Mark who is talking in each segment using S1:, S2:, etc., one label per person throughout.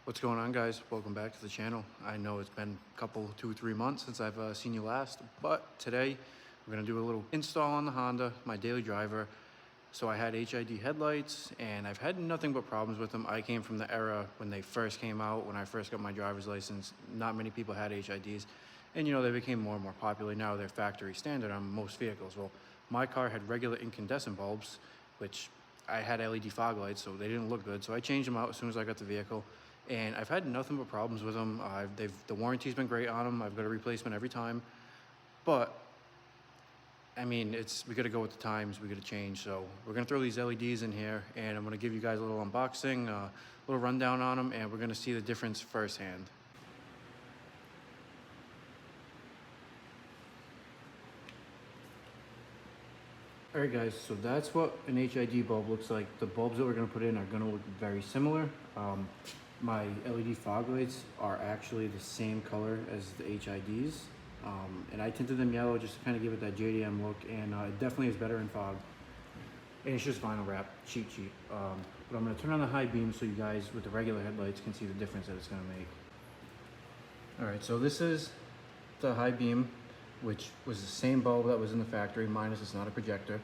S1: What's going on, guys? Welcome back to the channel. I know it's been a couple, 2-3 months since I've seen you last, but today we're gonna do a little install on the Honda, my daily driver. So I had HID headlights and I've had nothing but problems with them. I came from the era when they first came out, when I first got my driver's license. Not many people had HIDs, and they became more and more popular. Now they're factory standard on most vehicles. Well, my car had regular incandescent bulbs, which I had LED fog lights, so they didn't look good. So I changed them out as soon as I got the vehicle. And I've had nothing but problems with them. The warranty's been great on them. I've got a replacement every time. But, I mean, we gotta go with the times, we gotta change. So we're gonna throw these LEDs in here, and I'm gonna give you guys a little unboxing, a little rundown on them, and we're gonna see the difference firsthand. All right, guys, so that's what an HID bulb looks like. The bulbs that we're gonna put in are gonna look very similar. My LED fog lights are actually the same color as the HIDs, and I tinted them yellow just to kind of give it that JDM look, and it definitely is better in fog. And it's just vinyl wrap, cheap. But I'm gonna turn on the high beam so you guys with the regular headlights can see the difference that it's gonna make. All right, so this is the high beam, which was the same bulb that was in the factory, minus it's not a projector.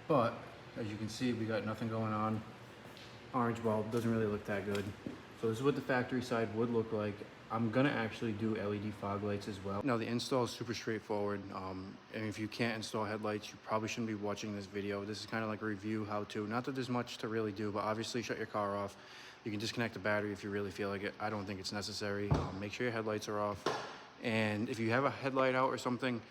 S1: But as you can see, we got nothing going on. Orange bulb doesn't really look that good. So this is what the factory side would look like. I'm gonna actually do LED fog lights as well. Now the install is super straightforward. And if you can't install headlights, you probably shouldn't be watching this video. This is kind of like a review, how to. Not that there's much to really do, but obviously shut your car off. You can disconnect the battery if you really feel like it. I don't think it's necessary. Make sure your headlights are off. And if you have a headlight out or something,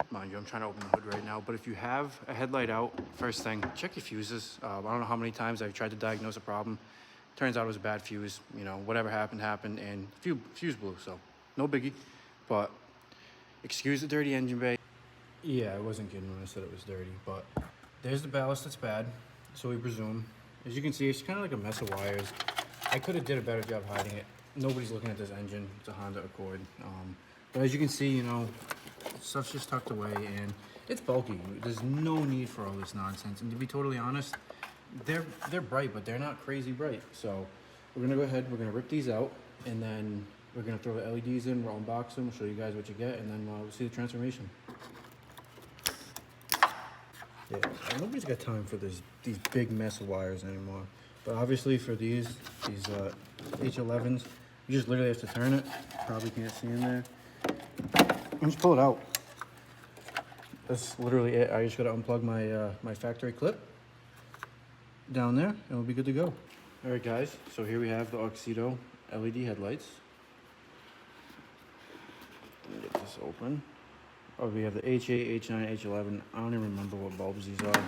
S1: mind you, I'm trying to open the hood right now, but if you have a headlight out, first thing, check your fuses. I don't know how many times I've tried to diagnose a problem. Turns out it was a bad fuse. Whatever happened, and fuse blew, so no biggie. But excuse the dirty engine bay. Yeah, I wasn't kidding when I said it was dirty, but there's the ballast that's bad, so we presume. As you can see, it's kind of like a mess of wires. I could have did a better job hiding it. Nobody's looking at this engine. It's a Honda Accord. But as you can see, stuff's just tucked away and it's bulky. There's no need for all this nonsense. And to be totally honest, they're bright, but they're not crazy bright. So we're gonna go ahead, we're gonna rip these out, and then we're gonna throw the LEDs in, we'll unbox them, show you guys what you get, and then we'll see the transformation. Yeah, nobody's got time for these big mess of wires anymore. But obviously for these H11s, you just literally have to turn it. Probably can't see in there. And just pull it out. That's literally it. I just gotta unplug my factory clip down there, and we'll be good to go. All right, guys. So here we have the AUXITO LED headlights. Let me get this open. Oh, we have the H8, H9, H11. I don't even remember what bulbs these are.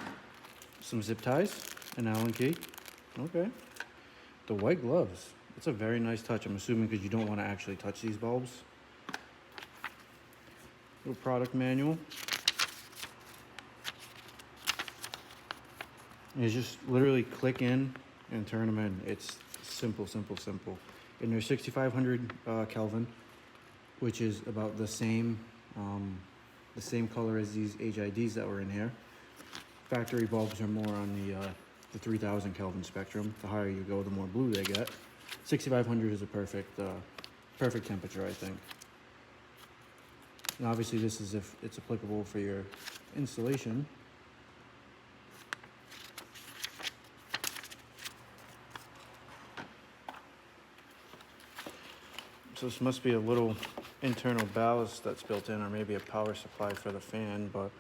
S1: Some zip ties, an Allen key. Okay. The white gloves. It's a very nice touch. I'm assuming because you don't want to actually touch these bulbs. Little product manual. And you just literally click in and turn them in. It's simple. And they're 6500 Kelvin, which is about the same color as these HIDs that were in here. Factory bulbs are more on the 3000 Kelvin spectrum. The higher you go, the more blue they get. 6500 is a perfect temperature, I think. And obviously this is if it's applicable for your installation. So this must be a little internal ballast that's built in, or maybe a power supply for the fan, but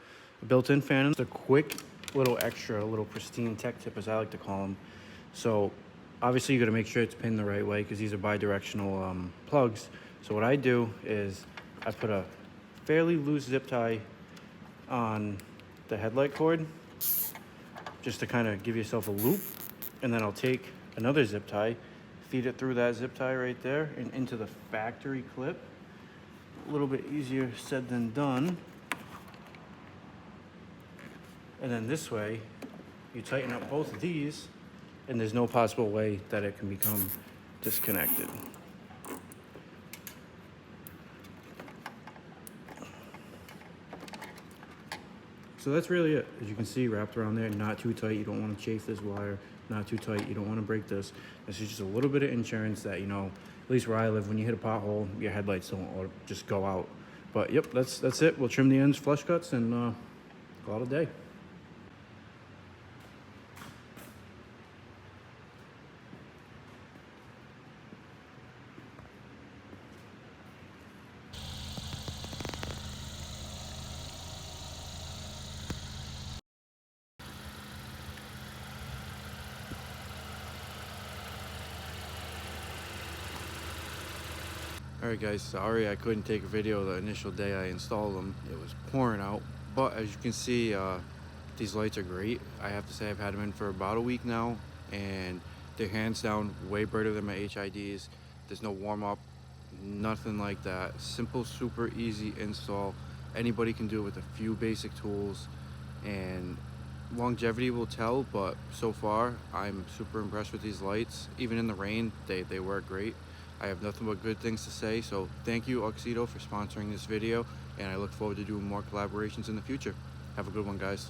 S1: a built-in fan. It's a quick little extra, a little pristine tech tip, as I like to call them. So obviously you gotta make sure it's pinned the right way because these are bi-directional plugs. So what I do is I put a fairly loose zip tie on the headlight cord just to kind of give yourself a loop, and then I'll take another zip tie, feed it through that zip tie right there and into the factory clip. A little bit easier said than done. And then this way you tighten up both of these, and there's no possible way that it can become disconnected. So that's really it. As you can see, wrapped around there, not too tight. You don't want to chafe this wire. not too tight. You don't want to break this. This is just a little bit of insurance that, you know, at least where I live, when you hit a pothole, your headlights don't just go out. But yep, that's it. We'll trim the ends, flush cuts, and call it a day. Alright guys, sorry I couldn't take a video the initial day I installed them. It was pouring out, but as you can see, these lights are great. I have to say I've had them in for about a week now, and they're hands down way brighter than my HIDs. There's no warm up, nothing like that. Simple, super easy install. Anybody can do it with a few basic tools, and longevity will tell, but so far I'm super impressed with these lights. Even in the rain, they work great. I have nothing but good things to say, so thank you AUXITO for sponsoring this video, and I look forward to doing more collaborations in the future. Have a good one, guys.